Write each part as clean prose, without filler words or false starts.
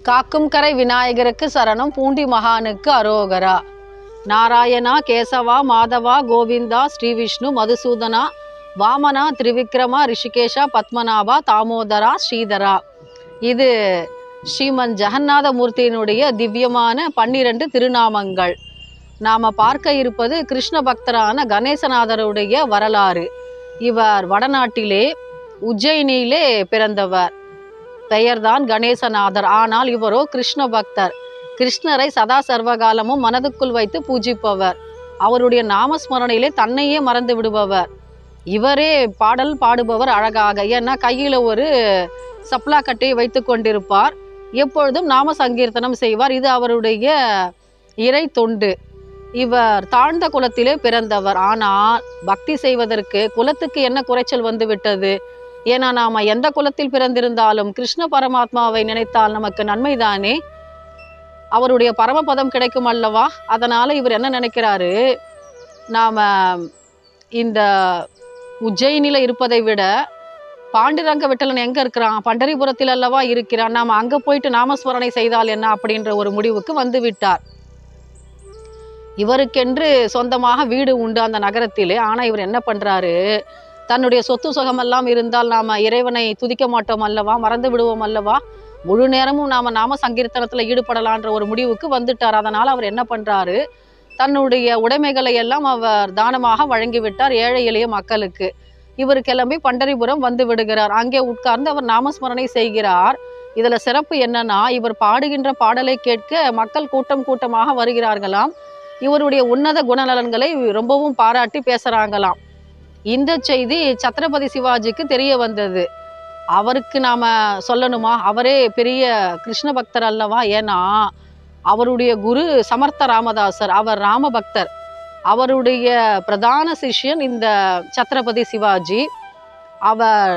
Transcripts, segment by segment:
காக்கும் கரை விநாயகருக்கு சரணம், பூண்டி மகானுக்கு அரோகரா. நாராயணா, கேசவா, மாதவா, கோவிந்தா, ஸ்ரீவிஷ்ணு, மதுசூதனா, வாமனா, திரிவிக்ரமா, ரிஷிகேஷா, பத்மநாபா, தாமோதரா, ஸ்ரீதரா. இது ஸ்ரீமன் ஜெகநாத மூர்த்தியினுடைய திவ்யமான 12 திருநாமங்கள். நாம் பார்க்க இருப்பது கிருஷ்ண பக்தரான கணேசநாதருடைய வரலாறு. இவர் வடநாட்டிலே உஜ்ஜயினியிலே பிறந்தவர். பெயர்தான் கணேசநாதர். ஆனால் இவரோ கிருஷ்ண பக்தர். கிருஷ்ணரை சதா சர்வகாலமும் மனதுக்குள் வைத்து பூஜிப்பவர். அவருடைய நாமஸ்மரணையிலே தன்னையே மறந்து விடுபவர். இவரே பாடல் பாடுபவர் அழகாக. ஏன்னா கையில் ஒரு சப்ளா கட்டையை வைத்து கொண்டிருப்பார். எப்பொழுதும் நாம சங்கீர்த்தனம் செய்வார். இது அவருடைய இறை தொண்டு. இவர் தாழ்ந்த குலத்திலே பிறந்தவர். ஆனால் பக்தி செய்வதற்கு குலத்துக்கு என்ன குறைச்சல் வந்து விட்டது? ஏன்னா நாம் எந்த குலத்தில் பிறந்திருந்தாலும் கிருஷ்ண பரமாத்மாவை நினைத்தால் நமக்கு நன்மைதானே, அவருடைய பரமபதம் கிடைக்கும் அல்லவா? அதனால் இவர் என்ன நினைக்கிறாரு, நாம் இந்த உஜ்ஜயினியில் இருப்பதை விட பாண்டுரங்க விட்டலன் எங்கே இருக்கிறான்? பண்டரிபுரத்தில் அல்லவா இருக்கிறான். நாம் அங்கே போயிட்டு நாமஸ்மரணை செய்தால் என்ன அப்படின்ற ஒரு முடிவுக்கு வந்து விட்டார். இவருக்கென்று சொந்தமாக வீடு உண்டு அந்த நகரத்திலே. ஆனால் இவர் என்ன பண்ணுறாரு, தன்னுடைய சொத்து சுகமெல்லாம் இருந்தால் நாம் இறைவனை துதிக்க மாட்டோம் அல்லவா, மறந்து விடுவோம் அல்லவா, முழு நேரமும் நாம் நாம சங்கீர்த்தனத்தில் ஈடுபடலான்ற ஒரு முடிவுக்கு வந்துட்டார். அதனால் அவர் என்ன பண்ணுறாரு, தன்னுடைய உடைமைகளை எல்லாம் அவர் தானமாக வழங்கிவிட்டார் ஏழை எளிய மக்களுக்கு. இவர் கிளம்பி பண்டரிபுரம் வந்து விடுகிறார். அங்கே உட்கார்ந்து அவர் நாமஸ்மரணை செய்கிறார். இதில் சிறப்பு என்னன்னா, இவர் பாடுகின்ற பாடலை கேட்க மக்கள் கூட்டம் கூட்டமாக வருகிறார்களாம். இவருடைய உன்னத குணநலன்களை ரொம்பவும் பாராட்டி பேசுகிறாங்களாம். இந்த செய்தி சத்ரபதி சிவாஜிக்கு தெரிய வந்தது. அவருக்கு நாம் சொல்லணுமா? அவரே பெரிய கிருஷ்ண பக்தர் அல்லவா? ஏன்னா அவருடைய குரு சமர்த்த ராமதாசர், அவர் ராம பக்தர். அவருடைய பிரதான சிஷ்யன் இந்த சத்ரபதி சிவாஜி. அவர்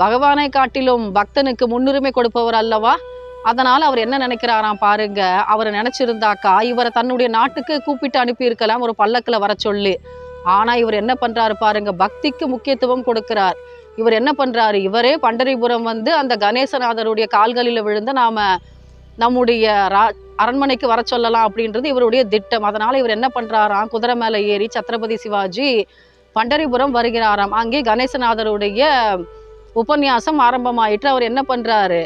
பகவானை காட்டிலும் பக்தனுக்கு முன்னுரிமை கொடுப்பவர் அல்லவா? அதனால் அவர் என்ன நினைக்கிறாராம் பாருங்க, அவர் நினச்சிருந்தாக்கா இவரை தன்னுடைய நாட்டுக்கு கூப்பிட்டு அனுப்பியிருக்கலாம், ஒரு பல்லக்கில் வர சொல்லி. ஆனால் இவர் என்ன பண்ணுறாரு பாருங்க, பக்திக்கு முக்கியத்துவம் கொடுக்கிறார். இவர் என்ன பண்ணுறாரு, இவரே பண்டரிபுரம் வந்து அந்த கணேசநாதருடைய கால்களில் விழுந்து நாம் நம்முடைய அரண்மனைக்கு வர சொல்லலாம் அப்படின்றது இவருடைய திட்டம். அதனால் இவர் என்ன பண்ணுறாராம், குதிரை மேலே ஏறி சத்ரபதி சிவாஜி பண்டரிபுரம் வருகிறாராம். அங்கே கணேசநாதருடைய உபன்யாசம் ஆரம்பமாயிற்று. அவர் என்ன பண்ணுறாரு,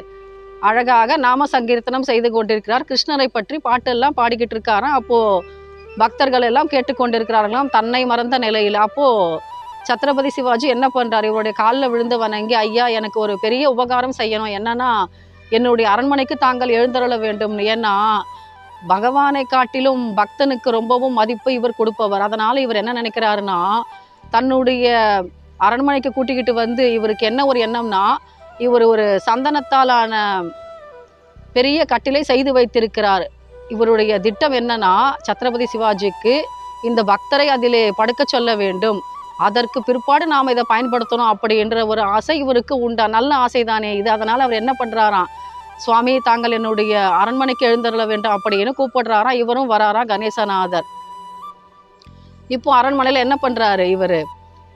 அழகாக நாம சங்கீர்த்தனம் செய்து கொண்டிருக்கிறார். கிருஷ்ணரை பற்றி பாட்டெல்லாம் பாடிக்கிட்டு இருக்காராம். அப்போது பக்தர்கள் எல்லாம் கேட்டுக்கொண்டிருக்கிறார்களாம் தன்னை மறந்த நிலையில். அப்போது சத்ரபதி சிவாஜி என்ன பண்ணுறாரு, இவருடைய காலில் விழுந்து வணங்கி, ஐயா எனக்கு ஒரு பெரிய உபகாரம் செய்யணும், என்னன்னா என்னுடைய அரண்மனைக்கு தாங்கள் எழுந்தருள வேண்டும். ஏன்னா பகவானை காட்டிலும் பக்தனுக்கு ரொம்பவும் மதிப்பு இவர் கொடுப்பவர். அதனால் இவர் என்ன நினைக்கிறாருன்னா, தன்னுடைய அரண்மனைக்கு கூட்டிக்கிட்டு வந்து இவருக்கு என்ன ஒரு எண்ணம்னா, இவர் ஒரு சந்தனத்தாலான பெரிய கட்டிலை செய்து வைத்திருக்கிறார். இவருடைய திட்டம் என்னன்னா, சத்ரபதி சிவாஜிக்கு இந்த பக்தரை அதிலே படுக்க சொல்ல வேண்டும், அதற்கு பிற்பாடு நாம் இதை பயன்படுத்தணும் அப்படின்ற ஒரு ஆசை இவருக்கு உண்டா. நல்ல ஆசை தானே இது. அதனால் அவர் என்ன பண்ணுறாராம், சுவாமி தாங்கள் என்னுடைய அரண்மனைக்கு எழுந்தருள வேண்டும் அப்படின்னு கூப்பிடுறாராம். இவரும் வராரா கணேசநாதர். இப்போ அரண்மனையில் என்ன பண்ணுறாரு, இவர்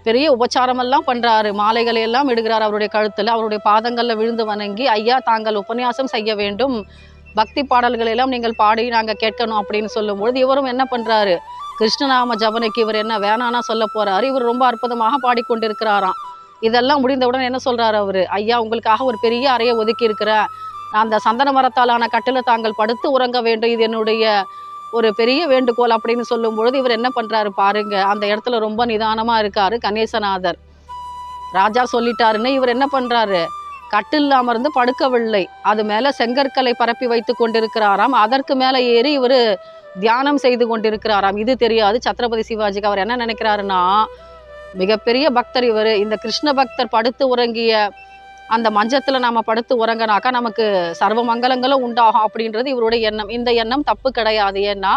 பெரிய உபச்சாரமெல்லாம் பண்ணுறாரு, மாலைகளை எல்லாம் இடுகிறார் அவருடைய கழுத்தில். அவருடைய பாதங்களில் விழுந்து வணங்கி, ஐயா தாங்கள் உபன்யாசம் செய்ய வேண்டும், பக்தி பாடல்கள் எல்லாம் நீங்கள் பாடி நாங்கள் கேட்கணும் அப்படின்னு சொல்லும்பொழுது இவரும் என்ன பண்ணுறாரு, கிருஷ்ணநாம ஜபனைக்கு இவர் என்ன வேணானா சொல்ல போகிறாரு. இவர் ரொம்ப அற்புதமாக பாடிக்கொண்டிருக்கிறாராம். இதெல்லாம் முடிந்தவுடன் என்ன சொல்கிறார் அவர், ஐயா உங்களுக்காக ஒரு பெரிய அறையை ஒதுக்கி இருக்கிறேன், அந்த சந்தன மரத்தாலான கட்டில் தாங்கள் படுத்து உறங்க வேண்டும், இது என்னுடைய ஒரு பெரிய வேண்டுகோள் அப்படின்னு சொல்லும்பொழுது இவர் என்ன பண்ணுறாரு பாருங்க, அந்த இடத்துல ரொம்ப நிதானமாக இருக்கார் கணேசநாதர். ராஜா சொல்லிட்டாருன்னு இவர் என்ன பண்ணுறாரு, கட்டில் அமர்ந்து படுக்கவில்லை, அது மேலே செங்கற்களை பரப்பி வைத்து கொண்டிருக்கிறாராம். அதற்கு மேலே ஏறி இவர் தியானம் செய்து கொண்டிருக்கிறாராம். இது தெரியாது சத்ரபதி சிவாஜிக்கு. அவர் என்ன நினைக்கிறாருன்னா, மிகப்பெரிய பக்தர் இவர், இந்த கிருஷ்ண பக்தர் படுத்து உறங்கிய அந்த மஞ்சத்தில் நாம் படுத்து உறங்கினாக்கா நமக்கு சர்வ மங்கலங்களும் உண்டாகும் அப்படின்றது இவருடைய எண்ணம். இந்த எண்ணம் தப்பு கிடையாது. ஏன்னா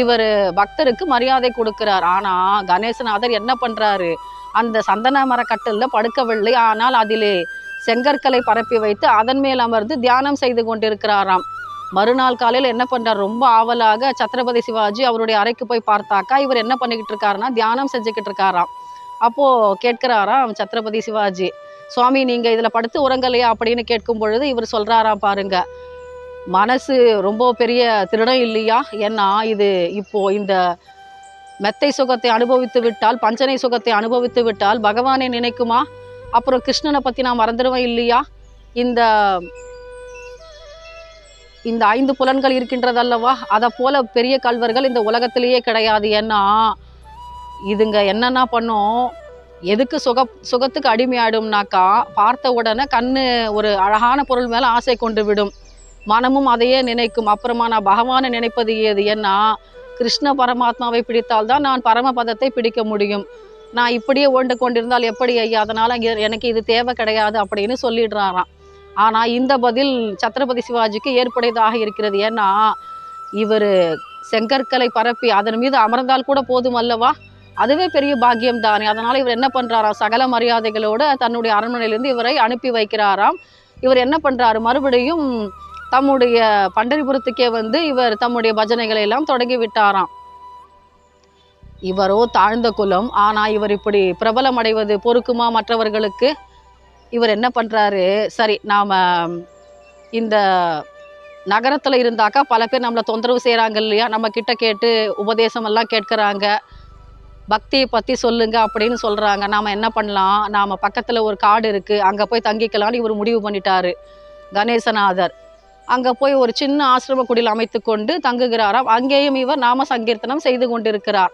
இவர் பக்தருக்கு மரியாதை கொடுக்கிறார். ஆனால் கணேசநாதர் என்ன பண்ணுறாரு, அந்த சந்தன மரக்கட்டில் படுக்கவில்லை, ஆனால் அதிலே செங்கற்களை பரப்பி வைத்து அதன் மேல் அமர்ந்து தியானம் செய்து கொண்டிருக்கிறாராம். மறுநாள் காலையில் என்ன பண்ணுறார், ரொம்ப ஆவலாக சத்ரபதி சிவாஜி அவருடைய அறைக்கு போய் பார்த்தாக்கா இவர் என்ன பண்ணிக்கிட்டு இருக்காருன்னா தியானம் செஞ்சுக்கிட்டு இருக்காராம். அப்போது கேட்குறாராம் சத்ரபதி சிவாஜி, சுவாமி நீங்கள் இதில் படுத்து உறங்கலையா அப்படின்னு கேட்கும் பொழுது இவர் சொல்கிறாராம் பாருங்க, மனசு ரொம்ப பெரிய திருடம் இல்லையா? ஏன்னா இது இப்போ இந்த மெத்தை சுகத்தை அனுபவித்து விட்டால், பஞ்சனை சுகத்தை அனுபவித்து விட்டால் பகவானை நினைக்குமா? அப்புறம் கிருஷ்ணனை பற்றி நான் மறந்துடுவேன் இல்லையா? இந்த இந்த 5 புலன்கள் இருக்கின்றதல்லவா, அதை போல பெரிய கள்வர்கள் இந்த உலகத்திலேயே கிடையாது. ஏன்னா இதுங்க என்னென்ன பண்ணும், எதுக்கு சுகத்துக்கு அடிமையாயிடும்னாக்கா, பார்த்த உடனே கண்ணு ஒரு அழகான பொருள் மேலே ஆசை கொண்டு விடும், மனமும் அதையே நினைக்கும். அப்புறமா நான் பகவானை நினைப்பது ஏது? ஏன்னா கிருஷ்ண பரமாத்மாவை பிடித்தால்தான் நான் பரமபதத்தை பிடிக்க முடியும். நான் இப்படியே ஓண்டு கொண்டிருந்தால் எப்படி ஐயா? அதனால் எனக்கு இது தேவை கிடையாது அப்படின்னு சொல்லிடுறாராம். ஆனால் இந்த பதில் சத்ரபதி சிவாஜிக்கு ஏற்புடையதாக இருக்கிறது. ஏன்னா இவர் செங்கற்களை பரப்பி அதன் மீது அமர்ந்தால் கூட போதும் அல்லவா, அதுவே பெரிய பாக்கியம் தானே. அதனால் இவர் என்ன பண்ணுறாராம், சகல மரியாதைகளோடு தன்னுடைய அரண்மனையிலேருந்து இவரை அனுப்பி வைக்கிறாராம். இவர் என்ன பண்ணுறாரு, மறுபடியும் தம்முடைய பண்டரிபுரத்துக்கே வந்து இவர் தம்முடைய பஜனைகளை எல்லாம் தொடங்கி விட்டாராம். இவரோ தாழ்ந்த குலம், ஆனால் இவர் இப்படி பிரபலம் அடைவது பொறுக்குமா மற்றவர்களுக்கு? இவர் என்ன பண்ணுறாரு, சரி நாம் இந்த நகரத்தில் இருந்தாக்கா பல பேர் நம்மளை தொந்தரவு செய்கிறாங்க இல்லையா, நம்ம கிட்ட கேட்டு உபதேசம் எல்லாம் கேட்குறாங்க, பக்தியை பற்றி சொல்லுங்க அப்படின்னு சொல்கிறாங்க. நாம் என்ன பண்ணலாம், நாம் பக்கத்தில் ஒரு காடு இருக்குது, அங்கே போய் தங்கிக்கலான்னு இவர் முடிவு பண்ணிட்டாரு. கணேசநாதர் அங்கே போய் ஒரு சின்ன ஆசிரம குடில் அமைத்து கொண்டு தங்குகிறாராம். அங்கேயும் இவர் நாம சங்கீர்த்தனம் செய்து கொண்டிருக்கிறார்.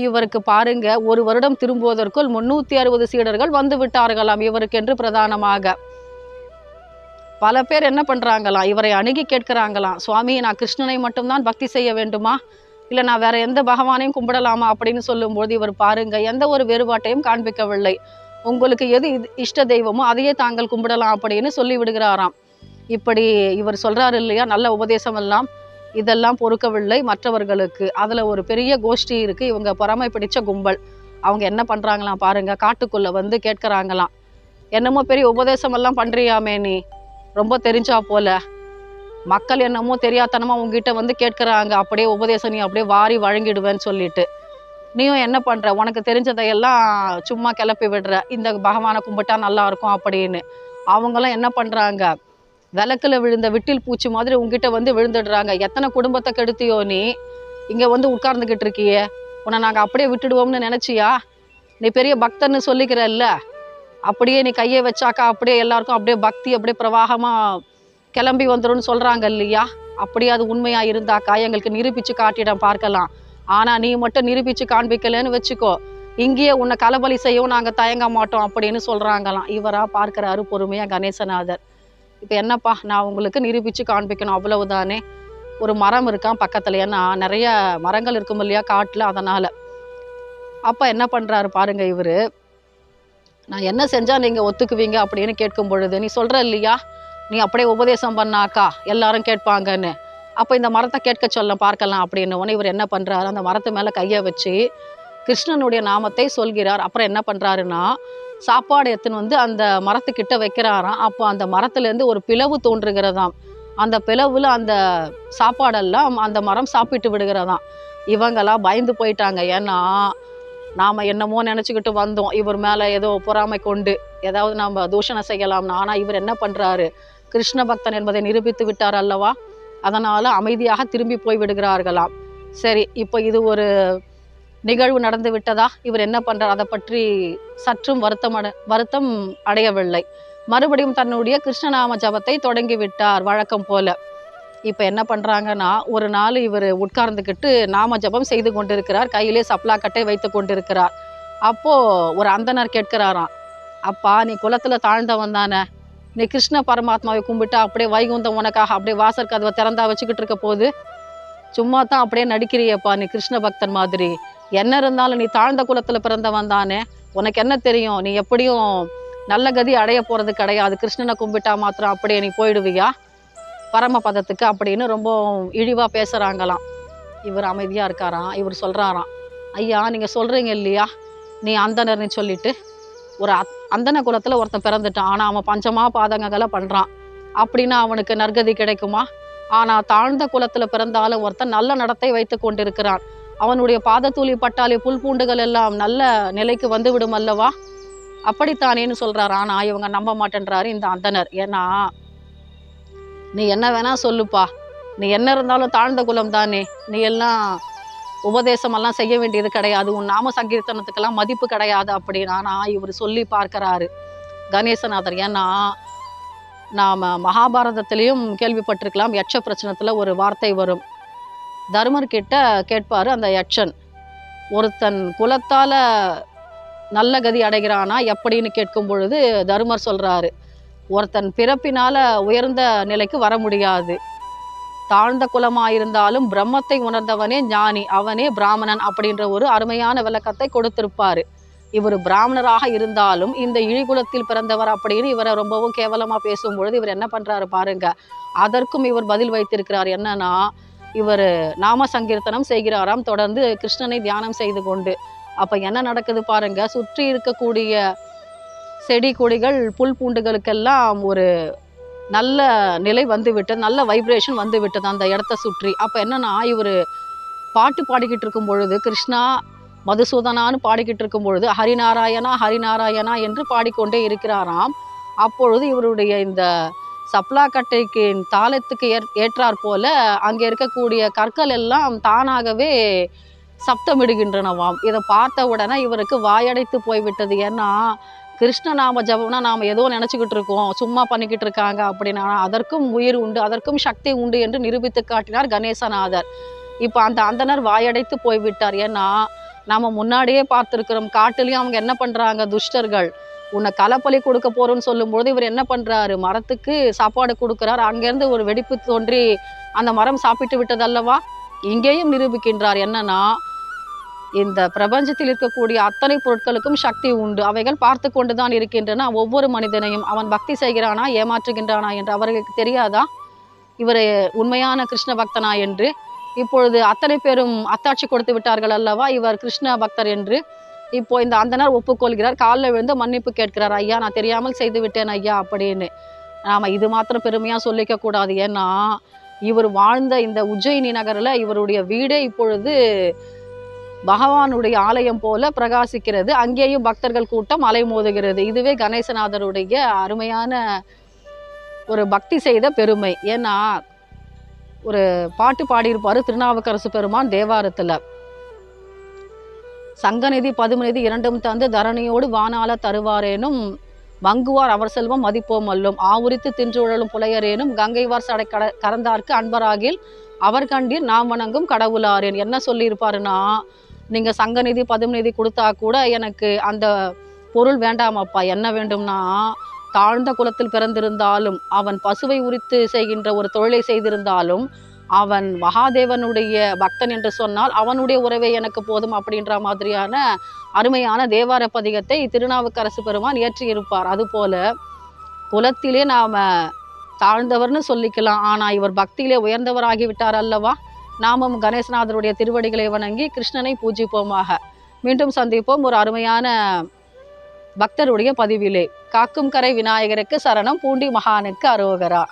இவருக்கு பாருங்க, ஒரு வருடம் திரும்புவதற்குள் 360 சீடர்கள் வந்து விட்டார்களாம் இவருக்கென்று பிரதானமாக. பல பேர் என்ன பண்ணுறாங்களாம், இவரை அணுகி கேட்குறாங்களாம், சுவாமி நான் கிருஷ்ணனை மட்டும்தான் பக்தி செய்ய வேண்டுமா, இல்லை நான் வேற எந்த பகவானையும் கும்பிடலாமா அப்படின்னு சொல்லும்போது இவர் பாருங்க எந்த ஒரு வேறுபாட்டையும் காண்பிக்கவில்லை. உங்களுக்கு எது இஷ்ட தெய்வமோ அதையே தாங்கள் கும்பிடலாம் அப்படின்னு சொல்லி விடுகிறாராம். இப்படி இவர் சொல்றாரு இல்லையா, நல்ல உபதேசம் எல்லாம், இதெல்லாம் பொறுக்கவில்லை மற்றவர்களுக்கு. அதில் ஒரு பெரிய கோஷ்டி இருக்குது, இவங்க பொறாமை பிடிச்ச கும்பல். அவங்க என்ன பண்ணுறாங்களாம் பாருங்க, காட்டுக்குள்ளே வந்து கேட்குறாங்களாம், என்னமோ பெரிய உபதேசம் எல்லாம் பண்ணுறியாமே, நீ ரொம்ப தெரிஞ்சா போல, மக்கள் என்னமோ தெரியாதனமாக உங்ககிட்ட வந்து கேட்குறாங்க, அப்படியே உபதேசம் நீ அப்படியே வாரி வழங்கிடுவேன்னு சொல்லிட்டு, நீயும் என்ன பண்ணுற, உனக்கு தெரிஞ்சதையெல்லாம் சும்மா கிளப்பி விடுற, இந்த பகவானை கும்பிட்டா நல்லா இருக்கும் அப்படின்னு. அவங்களாம் என்ன பண்ணுறாங்க, விளக்குல விழுந்த விட்டில் பூச்சி மாதிரி உங்ககிட்ட வந்து விழுந்துடுறாங்க. எத்தனை குடும்பத்தை கெடுத்தியோ நீ, இங்கே வந்து உட்கார்ந்துக்கிட்டு இருக்கியே, உன்னை நாங்கள் அப்படியே விட்டுடுவோம்னு நினச்சியா? நீ பெரிய பக்தன்னு சொல்லிக்கிறல்ல, அப்படியே நீ கையை வச்சாக்கா அப்படியே எல்லாருக்கும் அப்படியே பக்தி அப்படியே பிரவாகமாக கிளம்பி வந்துடும்னு சொல்கிறாங்க இல்லையா? அப்படியே அது உண்மையாக இருந்தாக்கா எங்களுக்கு நிரூபித்து காட்டிடம் பார்க்கலாம். ஆனால் நீ மட்டும் நிரூபித்து காண்பிக்கலன்னு வச்சுக்கோ, இங்கேயே உன்னை கலபலி செய்யவும் நாங்கள் தயங்க மாட்டோம் அப்படின்னு சொல்கிறாங்களாம். இவராக பார்க்குறாரு பொறுமையாக கணேசநாதர். இப்போ என்னப்பா, நான் உங்களுக்கு நிரூபித்து காண்பிக்கணும் அவ்வளவுதானே. ஒரு மரம் இருக்கான் பக்கத்தில், ஏன்னா நிறைய மரங்கள் இருக்கும் இல்லையா காட்டில், அதனால். அப்போ என்ன பண்ணுறாரு பாருங்க இவர், நான் என்ன செஞ்சால் நீங்கள் ஒத்துக்குவீங்க அப்படின்னு கேட்கும் பொழுது, நீ சொல்கிற இல்லையா, நீ அப்படியே உபதேசம் பண்ணாக்கா எல்லாரும் கேட்பாங்கன்னு, அப்போ இந்த மரத்தை கேட்க சொல்ல பார்க்கலாம் அப்படின்னு உடனே இவர் என்ன பண்ணுறாரு, அந்த மரத்து மேலே கையை வச்சு கிருஷ்ணனுடைய நாமத்தை சொல்கிறார். அப்புறம் என்ன பண்ணுறாருன்னா, சாப்பாடு எடுத்துன்னு வந்து அந்த மரத்துக்கிட்ட வைக்கிறாராம். அப்போ அந்த மரத்துலேருந்து ஒரு பிளவு தோன்றுகிறதாம். அந்த பிளவில் அந்த சாப்பாடெல்லாம் அந்த மரம் சாப்பிட்டு விடுகிறதாம். இவங்கெல்லாம் பயந்து போயிட்டாங்க. ஏன்னா நாம் என்னமோ நினச்சிக்கிட்டு வந்தோம், இவர் மேலே ஏதோ பொறாமை கொண்டு ஏதாவது நம்ம தூஷணம் செய்யலாம்னு. ஆனால் இவர் என்ன பண்ணுறாரு, கிருஷ்ண பக்தன் என்பதை நிரூபித்து விட்டார் அல்லவா, அதனால் அமைதியாக திரும்பி போய் விடுகிறார்களாம். சரி, இப்போ இது ஒரு நிகழ்வு நடந்து விட்டதா, இவர் என்ன பண்ணுறார், அதை பற்றி சற்றும் வருத்தம் அடையவில்லை. மறுபடியும் தன்னுடைய கிருஷ்ணநாம ஜபத்தை தொடங்கி விட்டார் வழக்கம் போல. இப்போ என்ன பண்ணுறாங்கன்னா, ஒரு நாள் இவர் உட்கார்ந்துக்கிட்டு நாம ஜபம் செய்து கொண்டிருக்கிறார், கையிலே சப்ளாக்கட்டை வைத்து கொண்டிருக்கிறார். அப்போது ஒரு அந்தனர் கேட்கிறாராம், அப்பா நீ குலத்தில் தாழ்ந்தவன் தானே, நீ கிருஷ்ண பரமாத்மாவை கும்பிட்டா அப்படியே வைகுந்தம் உனக்காக அப்படியே வாசல் கதவை திறந்தா வச்சுக்கிட்டு இருக்க போது, சும்மா தான் அப்படியே நடிக்கிறியப்பா நீ கிருஷ்ண பக்தன் மாதிரி, என்ன இருந்தாலும் நீ தாழ்ந்த குலத்தில் பிறந்தவன் தானே, உனக்கு என்ன தெரியும், நீ எப்படியும் நல்ல கதி அடைய போகிறது கிடையாது, கிருஷ்ணனை கும்பிட்டா மாத்திரம் அப்படியே நீ போயிடுவியா பரமபதத்துக்கு அப்படின்னு ரொம்ப இழிவாக பேசுகிறாங்களாம். இவர் அமைதியாக இருக்காராம். இவர் சொல்கிறாராம், ஐயா நீங்கள் சொல்கிறீங்க இல்லையா, நீ அந்தனர்னு சொல்லிட்டு, ஒரு அந்தன குலத்தில் ஒருத்தன் பிறந்துட்டான், ஆனால் அவன் பஞ்சமா பாதகங்களை பண்ணுறான், அப்படின்னா அவனுக்கு நற்கதி கிடைக்குமா? ஆனால் தாழ்ந்த குலத்தில் பிறந்தாலும் ஒருத்தன் நல்ல நடத்தை வைத்து கொண்டிருக்கிறான், அவனுடைய பாதத்தூளி பட்டாளி புல் பூண்டுகள் எல்லாம் நல்ல நிலைக்கு வந்து விடும் அல்லவா, அப்படித்தானேன்னு சொல்கிறார். ஆனால் இவங்க நம்ப மாட்டேன்றாரு இந்த அந்தனர். ஏன்னா நீ என்ன வேணா சொல்லுப்பா, நீ என்ன இருந்தாலும் தாழ்ந்த குலம் தானே, நீ எல்லாம் உபதேசமெல்லாம் செய்ய வேண்டியது கிடையாது, உன் நாம சங்கீர்த்தனத்துக்கெல்லாம் மதிப்பு கிடையாது அப்படின்னா நான் இவர் சொல்லி பார்க்கிறாரு கணேசநாதர். ஏன்னா நாம் மகாபாரதத்திலையும் கேள்விப்பட்டிருக்கலாம், யட்ச பிரச்சனத்தில் ஒரு வார்த்தை வரும். தர்மர்கிட்ட கேட்பார் அந்த யட்சன், ஒருத்தன் குலத்தால் நல்ல கதி அடைகிறானா எப்படின்னு கேட்கும் பொழுது தர்மர் சொல்கிறாரு, ஒருத்தன் பிறப்பினால் உயர்ந்த நிலைக்கு வர முடியாது, தாழ்ந்த குலமாயிருந்தாலும் பிரம்மத்தை உணர்ந்தவனே ஞானி, அவனே பிராமணன் அப்படின்ற ஒரு அருமையான விளக்கத்தை கொடுத்திருப்பார். இவர் பிராமணராக இருந்தாலும் இந்த இழிகுலத்தில் பிறந்தவர் அப்படின்னு இவரை ரொம்பவும் கேவலமாக பேசும்பொழுது இவர் என்ன பண்ணுறாரு பாருங்க. அதற்கும் இவர் பதில் வைத்திருக்கிறார். என்னன்னா, இவர் நாம சங்கீர்த்தனம் செய்கிறாராம், தொடர்ந்து கிருஷ்ணனை தியானம் செய்து கொண்டு. அப்போ என்ன நடக்குது பாருங்க, சுற்றி இருக்கக்கூடிய செடி கொடிகள் புல் பூண்டுகளுக்கெல்லாம் ஒரு நல்ல நிலை வந்து விட்டது, நல்ல வைப்ரேஷன் வந்து விட்டது அந்த இடத்த சுற்றி. அப்போ என்னன்னா, இவர் பாட்டு பாடிக்கிட்டு இருக்கும் பொழுது கிருஷ்ணா மதுசூதனான்னு பாடிக்கிட்டு இருக்கும் பொழுது ஹரிநாராயணா ஹரிநாராயணா என்று பாடிக்கொண்டே இருக்கிறாராம். அப்பொழுது இவருடைய இந்த சப்ளா கட்டைக்கு தாளத்துக்கு ஏற்றாற் போல அங்கே இருக்கக்கூடிய கற்கள் எல்லாம் தானாகவே சப்தமிடுகின்றனவாம். இதை பார்த்த உடனே இவருக்கு வாயடைத்து போய்விட்டது. ஏன்னா கிருஷ்ணநாம ஜபம்னா நாம் ஏதோ நினச்சிக்கிட்டு இருக்கோம், சும்மா பண்ணிக்கிட்டு இருக்காங்க அப்படின்னா அதற்கும் உயிர் உண்டு, அதற்கும் சக்தி உண்டு என்று நிரூபித்து காட்டினார் கணேசநாதர். இப்போ அந்த அந்தனர் வாயடைத்து போய்விட்டார். ஏன்னா நாம் முன்னாடியே பார்த்துருக்கிறோம், காட்டுலேயும் அவங்க என்ன பண்ணுறாங்க, துஷ்டர்கள் உன்னை களப்பலி கொடுக்க போகிறோன்னு சொல்லும்போது இவர் என்ன பண்ணுறாரு, மரத்துக்கு சாப்பாடு கொடுக்குறார். அங்கேருந்து ஒரு வெடிப்பு தோன்றி அந்த மரம் சாப்பிட்டு விட்டதல்லவா. இங்கேயும் நிரூபிக்கின்றார் என்னன்னா, இந்த பிரபஞ்சத்தில் இருக்கக்கூடிய அத்தனை பொருட்களுக்கும் சக்தி உண்டு, அவைகள் பார்த்து கொண்டு தான் இருக்கின்றன. ஒவ்வொரு மனிதனையும் அவன் பக்தி செய்கிறானா ஏமாற்றுகின்றானா என்று அவர்களுக்கு தெரியாதா இவர் உண்மையான கிருஷ்ண பக்தனா என்று? இப்பொழுது அத்தனை பேரும் அத்தாட்சி கொடுத்து விட்டார்கள் அல்லவா இவர் கிருஷ்ண பக்தர் என்று. இப்போ இந்த அந்தனர் ஒப்புக்கொள்கிறார், காலில் விழுந்து மன்னிப்பு கேட்கிறார், ஐயா நான் தெரியாமல் செய்து விட்டேன் ஐயா அப்படின்னு. நாம் இது மாத்திரம் பெருமையாக சொல்லிக்க கூடாது. ஏன்னா இவர் வாழ்ந்த இந்த உஜ்ஜயினி நகரில் இவருடைய வீடே இப்பொழுது பகவானுடைய ஆலயம் போல பிரகாசிக்கிறது, அங்கேயும் பக்தர்கள் கூட்டம் அலைமோதுகிறது. இதுவே கணேசநாதருடைய அருமையான ஒரு பக்தி செய்த பெருமை. ஏன்னா ஒரு பாட்டு பாடியிருப்பார் திருநாவுக்கரசு பெருமான் தேவாரத்தில், சங்கநிதி பதுமநிதி இரண்டும் தந்து தரணியோடு வானால தருவாரேனும் மங்குவார் அவர் செல்வம் மதிப்போம் அல்லோம், ஆவுரித்து தின்றுழலும் புலையரேனும் கங்கைவார் சடை கறந்தார்க்கு அன்பராகில் அவர் கண்டீர் நாம் வணங்கும் கடவுளாரேன். என்ன சொல்லியிருப்பாருன்னா, நீங்கள் சங்கநிதி பதுமநிதி கொடுத்தா கூட எனக்கு அந்த பொருள் வேண்டாமப்பா, என்ன வேண்டும்னா தாழ்ந்த குலத்தில் பிறந்திருந்தாலும் அவன் பசுவை உரித்து செய்கின்ற ஒரு தொழிலை செய்திருந்தாலும் அவன் மகாதேவனுடைய பக்தன் என்று சொன்னால் அவனுடைய உறவே எனக்கு போதும் அப்படின்ற மாதிரியான அருமையான தேவார பதிகத்தை திருநாவுக்கரசு பெருமான் இயற்றியிருப்பார். அதுபோல குலத்திலே நாம் தாழ்ந்தவர்னு சொல்லிக்கலாம், ஆனால் இவர் பக்தியிலே உயர்ந்தவராகிவிட்டார் அல்லவா. நாமும் கணேசநாதருடைய திருவடிகளை வணங்கி கிருஷ்ணனை பூஜிப்போமாக. மீண்டும் சந்திப்போம் ஒரு அருமையான பக்தருடைய பதிவிலே. காக்கும் கரை விநாயகருக்கு சரணம், பூண்டி மகானுக்கு அரோகரா.